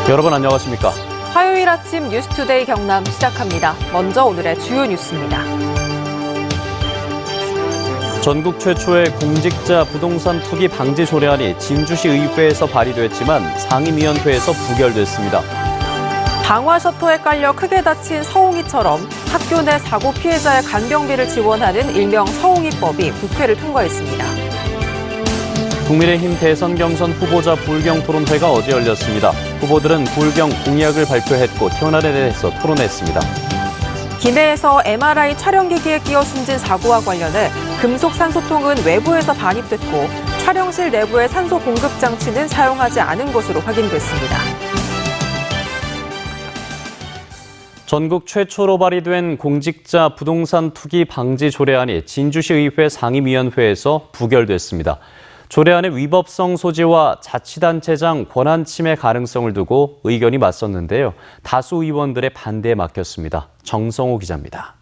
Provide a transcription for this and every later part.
여러분 안녕하십니까? 화요일 아침 뉴스투데이 경남 시작합니다. 먼저 오늘의 주요 뉴스입니다. 전국 최초의 공직자 부동산 투기 방지 조례안이 진주시 의회에서 발의됐지만 상임위원회에서 부결됐습니다. 방화 셔터에 깔려 크게 다친 서홍이처럼 학교 내 사고 피해자의 간병비를 지원하는 일명 서홍이법이 국회를 통과했습니다. 국민의힘 대선 경선 후보자 불경 토론회가 어제 열렸습니다. 후보들은 불경 공약을 발표했고 현안에 대해서 토론했습니다. 김해에서 MRI 촬영기기에 끼어 숨진 사고와 관련해 금속 산소통은 외부에서 반입됐고 촬영실 내부의 산소 공급 장치는 사용하지 않은 것으로 확인됐습니다. 전국 최초로 발의된 공직자 부동산 투기 방지 조례안이 진주시 의회 상임위원회에서 부결됐습니다. 조례안의 위법성 소지와 자치단체장 권한 침해 가능성을 두고 의견이 맞섰는데요. 다수 의원들의 반대에 막혔습니다. 정성호 기자입니다.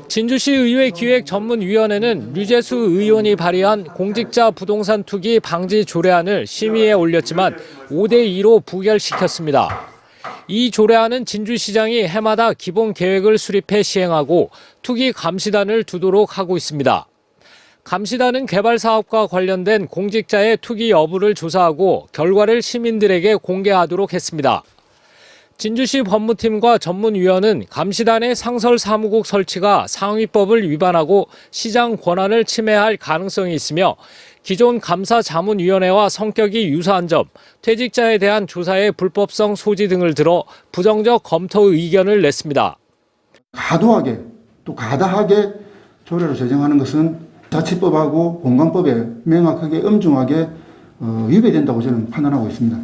진주시 의회 기획전문위원회는 류재수 의원이 발의한 공직자 부동산 투기 방지 조례안을 심의에 올렸지만 5대2로 부결시켰습니다. 이 조례안은 진주시장이 해마다 기본 계획을 수립해 시행하고 투기 감시단을 두도록 하고 있습니다. 감시단은 개발 사업과 관련된 공직자의 투기 여부를 조사하고 결과를 시민들에게 공개하도록 했습니다. 진주시 법무팀과 전문위원은 감시단의 상설 사무국 설치가 상위법을 위반하고 시장 권한을 침해할 가능성이 있으며 기존 감사자문위원회와 성격이 유사한 점, 퇴직자에 대한 조사의 불법성 소지 등을 들어 부정적 검토 의견을 냈습니다. 과도하게 또 가다하게 조례를 제정하는 것은 자치법하고 공관법에 명확하게 엄중하게 위배된다고 저는 판단하고 있습니다.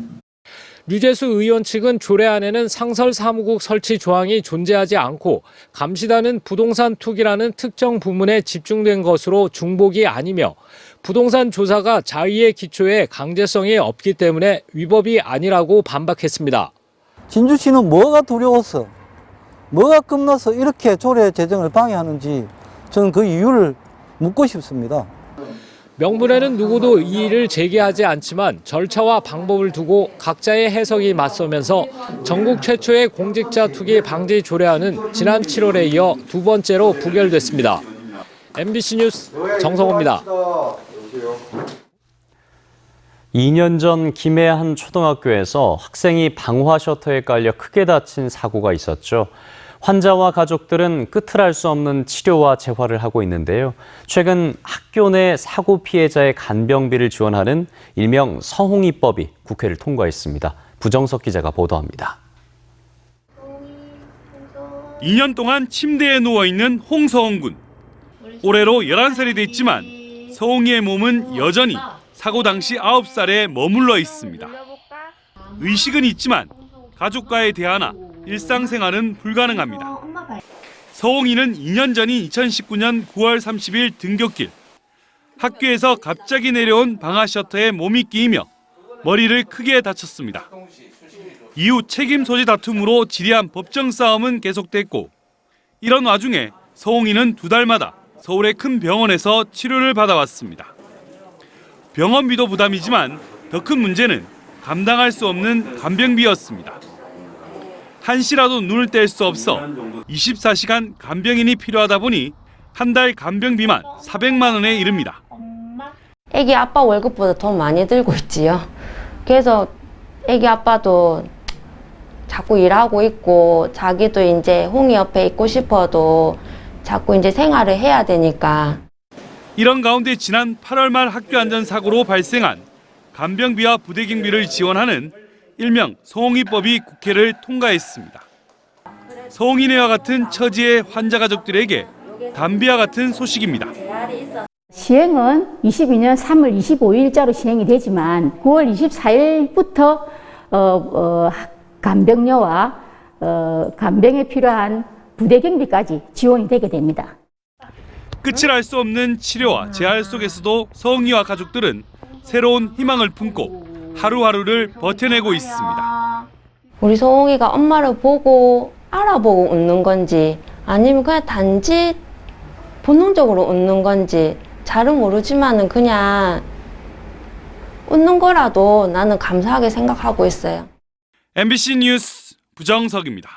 류재수 의원 측은 조례안에는 상설 사무국 설치 조항이 존재하지 않고 감시단은 부동산 투기라는 특정 부문에 집중된 것으로 중복이 아니며 부동산 조사가 자의의 기초에 강제성이 없기 때문에 위법이 아니라고 반박했습니다. 진주시는 뭐가 두려워서, 뭐가 겁나서 이렇게 조례 제정을 방해하는지 저는 그 이유를 묻고 싶습니다. 명분에는 누구도 이의를 제기하지 않지만 절차와 방법을 두고 각자의 해석이 맞서면서 전국 최초의 공직자 투기 방지 조례안은 지난 7월에 이어 두 번째로 부결됐습니다. MBC 뉴스 정성호입니다. 2년 전 김해 한 초등학교에서 학생이 방화 셔터에 깔려 크게 다친 사고가 있었죠. 환자와 가족들은 끝을 알 수 없는 치료와 재활을 하고 있는데요. 최근 학교 내 사고 피해자의 간병비를 지원하는 일명 서홍이법이 국회를 통과했습니다. 부정석 기자가 보도합니다. 2년 동안 침대에 누워있는 홍서홍 군. 올해로 11살이 됐지만 서홍이의 몸은 여전히 사고 당시 9살에 머물러 있습니다. 의식은 있지만 가족과의 대화나 일상생활은 불가능합니다. 서홍이는 2년 전인 2019년 9월 30일 등굣길. 학교에서 갑자기 내려온 방화 셔터에 몸이 끼이며 머리를 크게 다쳤습니다. 이후 책임 소지 다툼으로 지리한 법정 싸움은 계속됐고 이런 와중에 서홍이는 2달마다 서울의 큰 병원에서 치료를 받아왔습니다. 병원비도 부담이지만 더 큰 문제는 감당할 수 없는 간병비였습니다. 한시라도 눈을 뗄 수 없어 24시간 간병인이 필요하다 보니 한 달 간병비만 400만 원에 이릅니다. 애기 아빠 월급보다 더 많이 들고 있지요. 그래서 애기 아빠도 자꾸 일하고 있고 자기도 이제 홍이 옆에 있고 싶어도 자꾸 이제 생활을 해야 되니까. 이런 가운데 지난 8월 말 학교 안전사고로 발생한 간병비와 부대경비를 지원하는 일명 서홍이법이 국회를 통과했습니다. 서홍이네와 같은 처지의 환자 가족들에게 담비와 같은 소식입니다. 시행은 22년 3월 25일자로 시행이 되지만 9월 24일부터 간병료와 간병에 필요한 부대경비까지 지원이 되게 됩니다. 끝을 알 수 없는 치료와 재활 속에서도 서홍이와 가족들은 새로운 희망을 품고 하루하루를 버텨내고 있습니다. 우리 서홍이가 엄마를 보고 알아보고 웃는 건지 아니면 그냥 단지 본능적으로 웃는 건지 잘은 모르지만은 그냥 웃는 거라도 나는 감사하게 생각하고 있어요. MBC 뉴스 부정석입니다.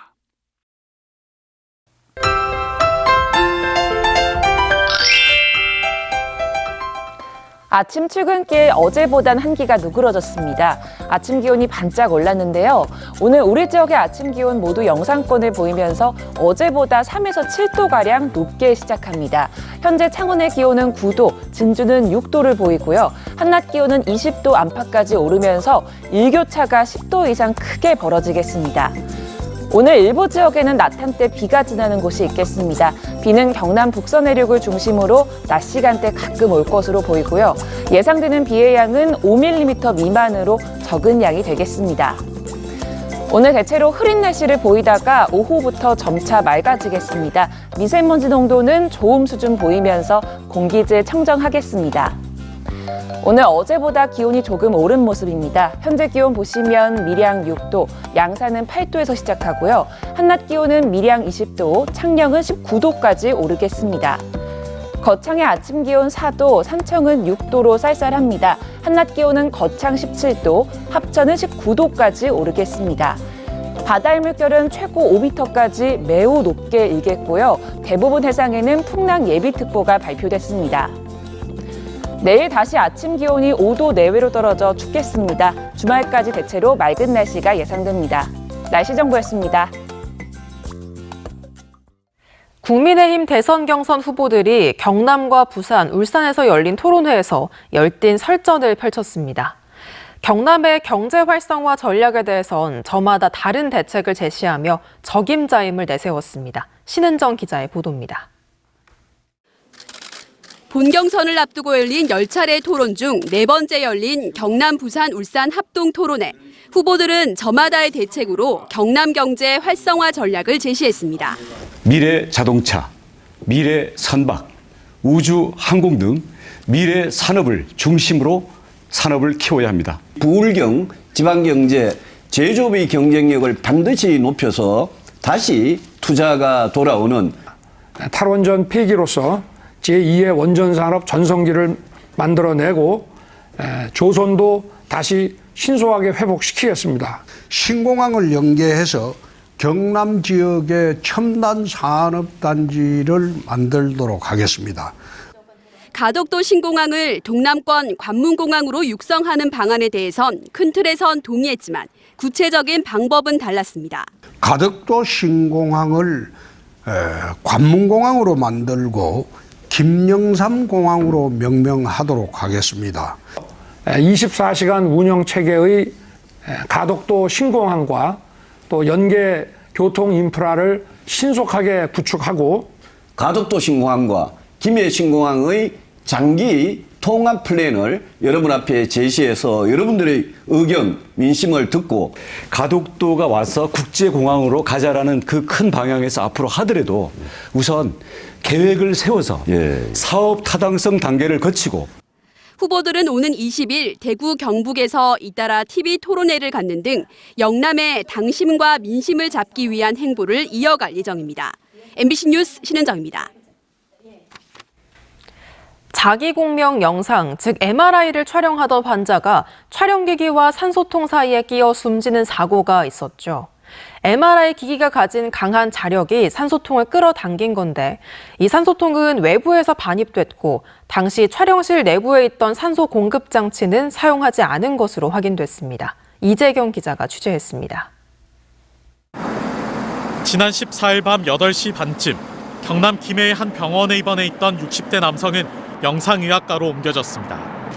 아침 출근길 어제보단 한기가 누그러졌습니다. 아침 기온이 반짝 올랐는데요. 오늘 우리 지역의 아침 기온 모두 영상권을 보이면서 어제보다 3에서 7도가량 높게 시작합니다. 현재 창원의 기온은 9도, 진주는 6도를 보이고요. 한낮 기온은 20도 안팎까지 오르면서 일교차가 10도 이상 크게 벌어지겠습니다. 오늘 일부 지역에는 낮 한때 비가 지나는 곳이 있겠습니다. 비는 경남 북서 내륙을 중심으로 낮 시간대 가끔 올 것으로 보이고요. 예상되는 비의 양은 5mm 미만으로 적은 양이 되겠습니다. 오늘 대체로 흐린 날씨를 보이다가 오후부터 점차 맑아지겠습니다. 미세먼지 농도는 좋음 수준 보이면서 공기질 청정하겠습니다. 오늘 어제보다 기온이 조금 오른 모습입니다. 현재 기온 보시면 밀양 6도, 양산은 8도에서 시작하고요. 한낮 기온은 밀양 20도, 창녕은 19도까지 오르겠습니다. 거창의 아침 기온 4도, 산청은 6도로 쌀쌀합니다. 한낮 기온은 거창 17도, 합천은 19도까지 오르겠습니다. 바다의 물결은 최고 5m까지 매우 높게 일겠고요. 대부분 해상에는 풍랑 예비특보가 발표됐습니다. 내일 다시 아침 기온이 5도 내외로 떨어져 춥겠습니다. 주말까지 대체로 맑은 날씨가 예상됩니다. 날씨 정보였습니다. 국민의힘 대선 경선 후보들이 경남과 부산, 울산에서 열린 토론회에서 열띤 설전을 펼쳤습니다. 경남의 경제 활성화 전략에 대해선 저마다 다른 대책을 제시하며 적임자임을 내세웠습니다. 신은정 기자의 보도입니다. 본경선을 앞두고 열린 10차례 토론 중 4번째 열린 경남, 부산, 울산 합동 토론회. 후보들은 저마다의 대책으로 경남 경제 활성화 전략을 제시했습니다. 미래 자동차, 미래 선박, 우주 항공 등 미래 산업을 중심으로 산업을 키워야 합니다. 부울경 지방경제 제조업의 경쟁력을 반드시 높여서 다시 투자가 돌아오는 탈원전 폐기로서 제2의 원전산업 전성기를 만들어내고 조선도 다시 신소하게 회복시키겠습니다. 신공항을 연계해서 경남 지역의 첨단 산업단지를 만들도록 하겠습니다. 가덕도 신공항을 동남권 관문공항으로 육성하는 방안에 대해선 큰 틀에선 동의했지만 구체적인 방법은 달랐습니다. 가덕도 신공항을 관문공항으로 만들고 김영삼 공항으로 명명하도록 하겠습니다. 24시간 운영 체계의 가덕도 신공항과 또 연계 교통 인프라를 신속하게 구축하고 가덕도 신공항과 김해 신공항의 장기 통합 플랜을 여러분 앞에 제시해서 여러분들의 의견, 민심을 듣고 가덕도가 와서 국제공항으로 가자라는 그 큰 방향에서 앞으로 하더라도 우선 계획을 세워서 사업 타당성 단계를 거치고 후보들은 오는 20일 대구 경북에서 잇따라 TV 토론회를 갖는 등 영남의 당심과 민심을 잡기 위한 행보를 이어갈 예정입니다. MBC 뉴스 신은정입니다. 자기공명 영상, 즉 MRI를 촬영하던 환자가 촬영기기와 산소통 사이에 끼어 숨지는 사고가 있었죠. MRI 기기가 가진 강한 자력이 산소통을 끌어당긴 건데 이 산소통은 외부에서 반입됐고 당시 촬영실 내부에 있던 산소 공급 장치는 사용하지 않은 것으로 확인됐습니다. 이재경 기자가 취재했습니다. 지난 14일 밤 8시 반쯤 경남 김해의 한 병원에 입원해 있던 60대 남성은 영상의학과로 옮겨졌습니다.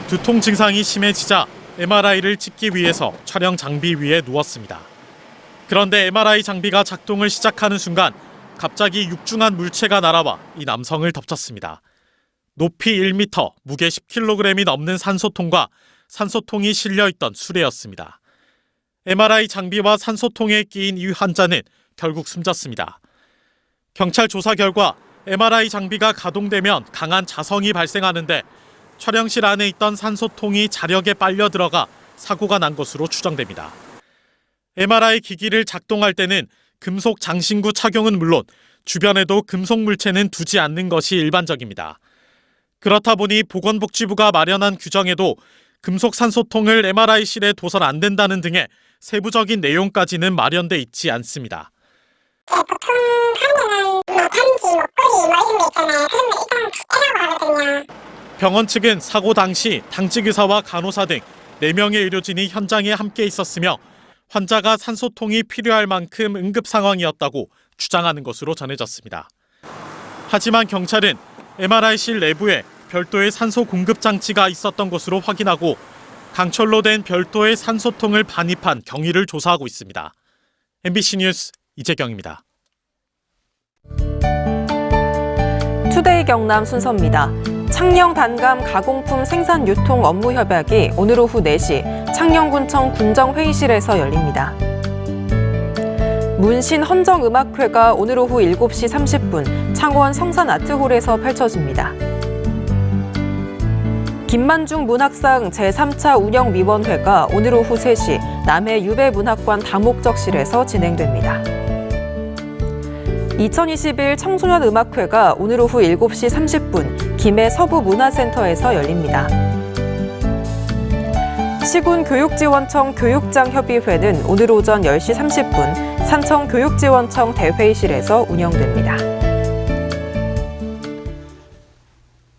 두통 증상이 심해지자 MRI를 찍기 위해서 촬영 장비 위에 누웠습니다. 그런데 MRI 장비가 작동을 시작하는 순간 갑자기 육중한 물체가 날아와 이 남성을 덮쳤습니다. 높이 1m, 무게 10kg이 넘는 산소통과 산소통이 실려있던 수레였습니다. MRI 장비와 산소통에 끼인 이 환자는 결국 숨졌습니다. 경찰 조사 결과 MRI 장비가 가동되면 강한 자성이 발생하는데 촬영실 안에 있던 산소통이 자력에 빨려 들어가 사고가 난 것으로 추정됩니다. MRI 기기를 작동할 때는 금속 장신구 착용은 물론 주변에도 금속 물체는 두지 않는 것이 일반적입니다. 그렇다 보니 보건복지부가 마련한 규정에도 금속 산소통을 MRI실에 둬선 안 된다는 등의 세부적인 내용까지는 마련돼 있지 않습니다. 보통 하면은 다리지, 목걸이 이런 거 있잖아요. 그런 거 일단 빼라고 하거든요. 병원 측은 사고 당시 당직 의사와 간호사 등 4명의 의료진이 현장에 함께 있었으며 환자가 산소통이 필요할 만큼 응급 상황이었다고 주장하는 것으로 전해졌습니다. 하지만 경찰은 MRI실 내부에 별도의 산소 공급 장치가 있었던 것으로 확인하고 강철로 된 별도의 산소통을 반입한 경위를 조사하고 있습니다. MBC 뉴스 이재경입니다. 투데이 경남 순서입니다. 창녕 단감 가공품 생산 유통 업무 협약이 오늘 오후 4시 창녕군청 군정회의실에서 열립니다. 문신 헌정음악회가 오늘 오후 7시 30분 창원 성산아트홀에서 펼쳐집니다. 김만중 문학상 제3차 운영위원회가 오늘 오후 3시 남해 유배문학관 다목적실에서 진행됩니다. 2021 청소년 음악회가 오늘 오후 7시 30분 김해 서부문화센터에서 열립니다. 시군교육지원청 교육장협의회는 오늘 오전 10시 30분 산청교육지원청 대회의실에서 운영됩니다.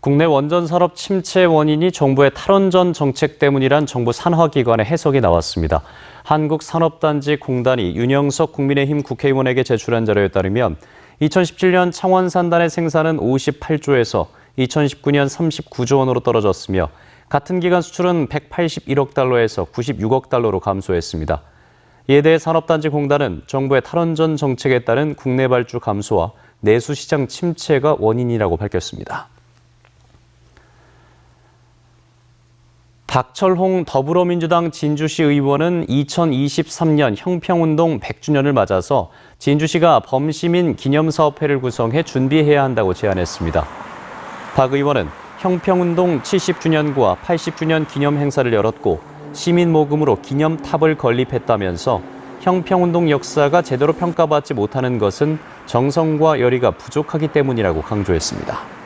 국내 원전 산업 침체 원인이 정부의 탈원전 정책 때문이란 정부 산하기관의 해석이 나왔습니다. 한국산업단지공단이 윤영석 국민의힘 국회의원에게 제출한 자료에 따르면 2017년 창원 산단의 생산은 58조에서 2019년 39조 원으로 떨어졌으며 같은 기간 수출은 181억 달러에서 96억 달러로 감소했습니다. 이에 대해 산업단지공단은 정부의 탈원전 정책에 따른 국내 발주 감소와 내수 시장 침체가 원인이라고 밝혔습니다. 박철홍 더불어민주당 진주시 의원은 2023년 형평운동 100주년을 맞아서 진주시가 범시민 기념사업회를 구성해 준비해야 한다고 제안했습니다. 박 의원은 형평운동 70주년과 80주년 기념 행사를 열었고 시민 모금으로 기념탑을 건립했다면서 형평운동 역사가 제대로 평가받지 못하는 것은 정성과 열의가 부족하기 때문이라고 강조했습니다.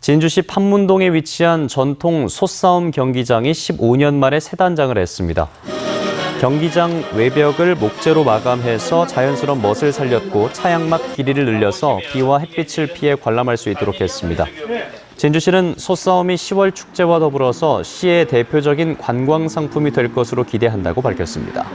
진주시 판문동에 위치한 전통 솥싸움 경기장이 15년 만에 새 단장을 했습니다. 경기장 외벽을 목재로 마감해서 자연스러운 멋을 살렸고 차양막 길이를 늘려서 비와 햇빛을 피해 관람할 수 있도록 했습니다. 진주시는 솥싸움이 10월 축제와 더불어서 시의 대표적인 관광 상품이 될 것으로 기대한다고 밝혔습니다.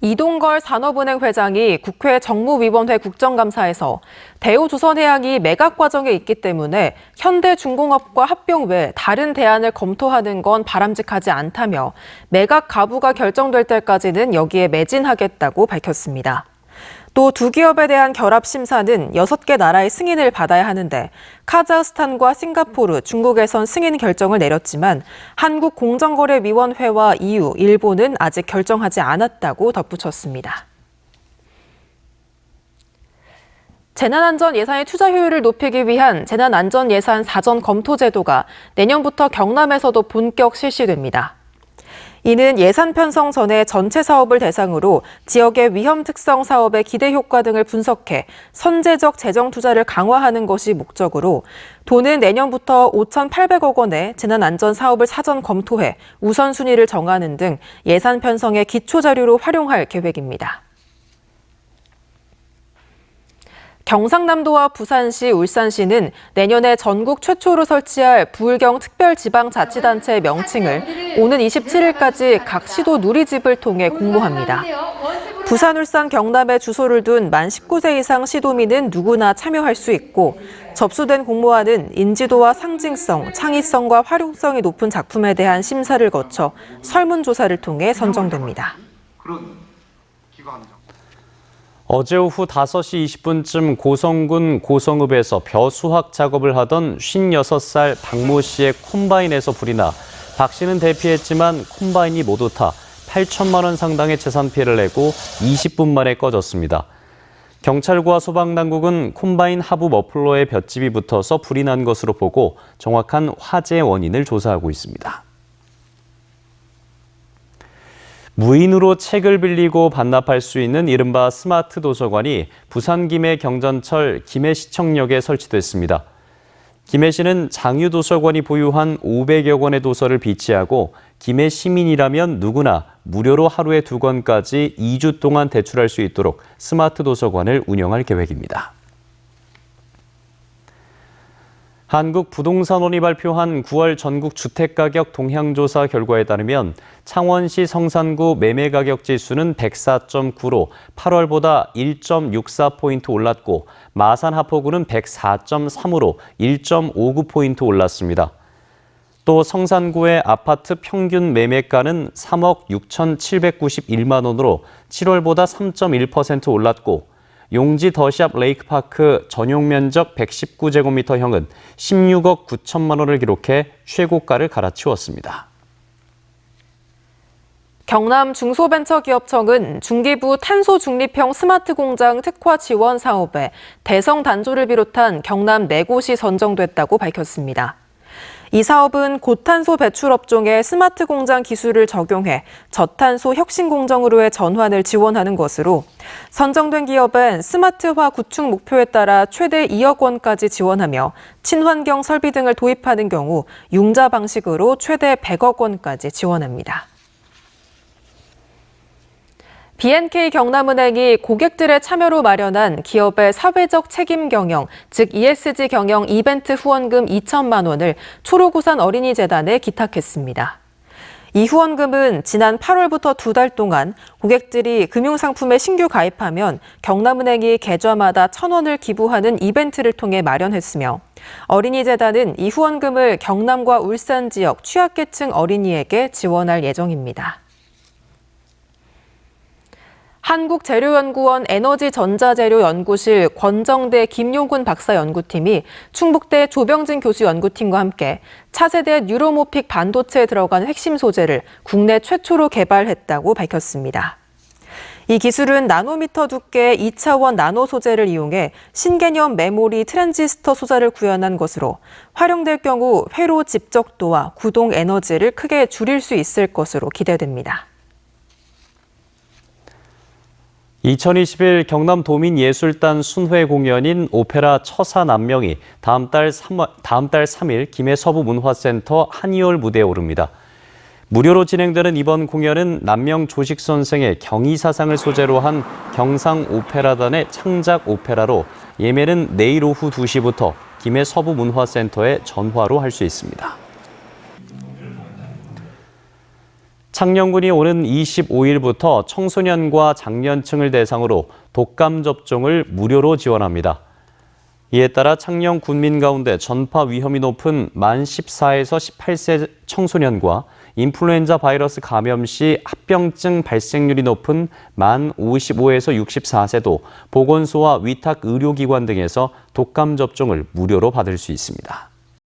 이동걸 산업은행 회장이 국회 정무위원회 국정감사에서 대우조선해양이 매각 과정에 있기 때문에 현대중공업과 합병 외 다른 대안을 검토하는 건 바람직하지 않다며 매각 가부가 결정될 때까지는 여기에 매진하겠다고 밝혔습니다. 또 두 기업에 대한 결합 심사는 6개 나라의 승인을 받아야 하는데 카자흐스탄과 싱가포르, 중국에선 승인 결정을 내렸지만 한국공정거래위원회와 EU, 일본은 아직 결정하지 않았다고 덧붙였습니다. 재난안전 예산의 투자 효율을 높이기 위한 재난안전 예산 사전 검토 제도가 내년부터 경남에서도 본격 실시됩니다. 이는 예산 편성 전에 전체 사업을 대상으로 지역의 위험 특성 사업의 기대 효과 등을 분석해 선제적 재정 투자를 강화하는 것이 목적으로 도는 내년부터 5,800억 원의 재난안전 사업을 사전 검토해 우선순위를 정하는 등 예산 편성의 기초 자료로 활용할 계획입니다. 경상남도와 부산시, 울산시는 내년에 전국 최초로 설치할 부울경 특별지방자치단체의 명칭을 오는 27일까지 각 시도 누리집을 통해 공모합니다. 부산, 울산, 경남에 주소를 둔 만 19세 이상 시도민은 누구나 참여할 수 있고 접수된 공모안은 인지도와 상징성, 창의성과 활용성이 높은 작품에 대한 심사를 거쳐 설문조사를 통해 선정됩니다. 어제 오후 5시 20분쯤 고성군 고성읍에서 벼 수확 작업을 하던 56살 박모 씨의 콤바인에서 불이 나 박 씨는 대피했지만 콤바인이 모두 타 8천만 원 상당의 재산 피해를 내고 20분 만에 꺼졌습니다. 경찰과 소방당국은 콤바인 하부 머플러에 볏짚이 붙어서 불이 난 것으로 보고 정확한 화재 원인을 조사하고 있습니다. 무인으로 책을 빌리고 반납할 수 있는 이른바 스마트 도서관이 부산 김해 경전철 김해시청역에 설치됐습니다. 김해시는 장유도서관이 보유한 500여 권의 도서를 비치하고 김해 시민이라면 누구나 무료로 하루에 2권까지 2주 동안 대출할 수 있도록 스마트 도서관을 운영할 계획입니다. 한국부동산원이 발표한 9월 전국 주택가격 동향조사 결과에 따르면 창원시 성산구 매매가격지수는 104.9로 8월보다 1.64포인트 올랐고 마산 하포구는 104.3으로 1.59포인트 올랐습니다. 또 성산구의 아파트 평균 매매가는 3억 6,791만 원으로 7월보다 3.1% 올랐고 용지 더샵 레이크파크 전용 면적 119제곱미터형은 16억 9천만 원을 기록해 최고가를 갈아치웠습니다. 경남 중소벤처기업청은 중기부 탄소 중립형 스마트 공장 특화 지원 사업에 대성 단조를 비롯한 경남 4곳이 선정됐다고 밝혔습니다. 이 사업은 고탄소 배출 업종의 스마트 공장 기술을 적용해 저탄소 혁신 공정으로의 전환을 지원하는 것으로 선정된 기업은 스마트화 구축 목표에 따라 최대 2억 원까지 지원하며 친환경 설비 등을 도입하는 경우 융자 방식으로 최대 100억 원까지 지원합니다. B&K 경남은행이 고객들의 참여로 마련한 기업의 사회적 책임 경영, 즉 ESG 경영 이벤트 후원금 2천만 원을 초록우산 어린이재단에 기탁했습니다. 이 후원금은 지난 8월부터 2달 동안 고객들이 금융상품에 신규 가입하면 경남은행이 계좌마다 1,000원을 기부하는 이벤트를 통해 마련했으며 어린이재단은 이 후원금을 경남과 울산 지역 취약계층 어린이에게 지원할 예정입니다. 한국재료연구원 에너지전자재료연구실 권정대 김용훈 박사 연구팀이 충북대 조병진 교수 연구팀과 함께 차세대 뉴로모픽 반도체에 들어간 핵심 소재를 국내 최초로 개발했다고 밝혔습니다. 이 기술은 나노미터 두께의 2차원 나노 소재를 이용해 신개념 메모리 트랜지스터 소자를 구현한 것으로 활용될 경우 회로 집적도와 구동 에너지를 크게 줄일 수 있을 것으로 기대됩니다. 2021 경남 도민예술단 순회 공연인 오페라 처사남명이 다음 달 3일 김해 서부문화센터 한이홀 무대에 오릅니다. 무료로 진행되는 이번 공연은 남명 조식 선생의 경의사상을 소재로 한 경상 오페라단의 창작 오페라로 예매는 내일 오후 2시부터 김해 서부문화센터에 전화로 할 수 있습니다. 창녕군이 오는 25일부터 청소년과 장년층을 대상으로 독감 접종을 무료로 지원합니다. 이에 따라 창녕 군민 가운데 전파 위험이 높은 만 14에서 18세 청소년과 인플루엔자 바이러스 감염 시 합병증 발생률이 높은 만 55에서 64세도 보건소와 위탁 의료기관 등에서 독감 접종을 무료로 받을 수 있습니다.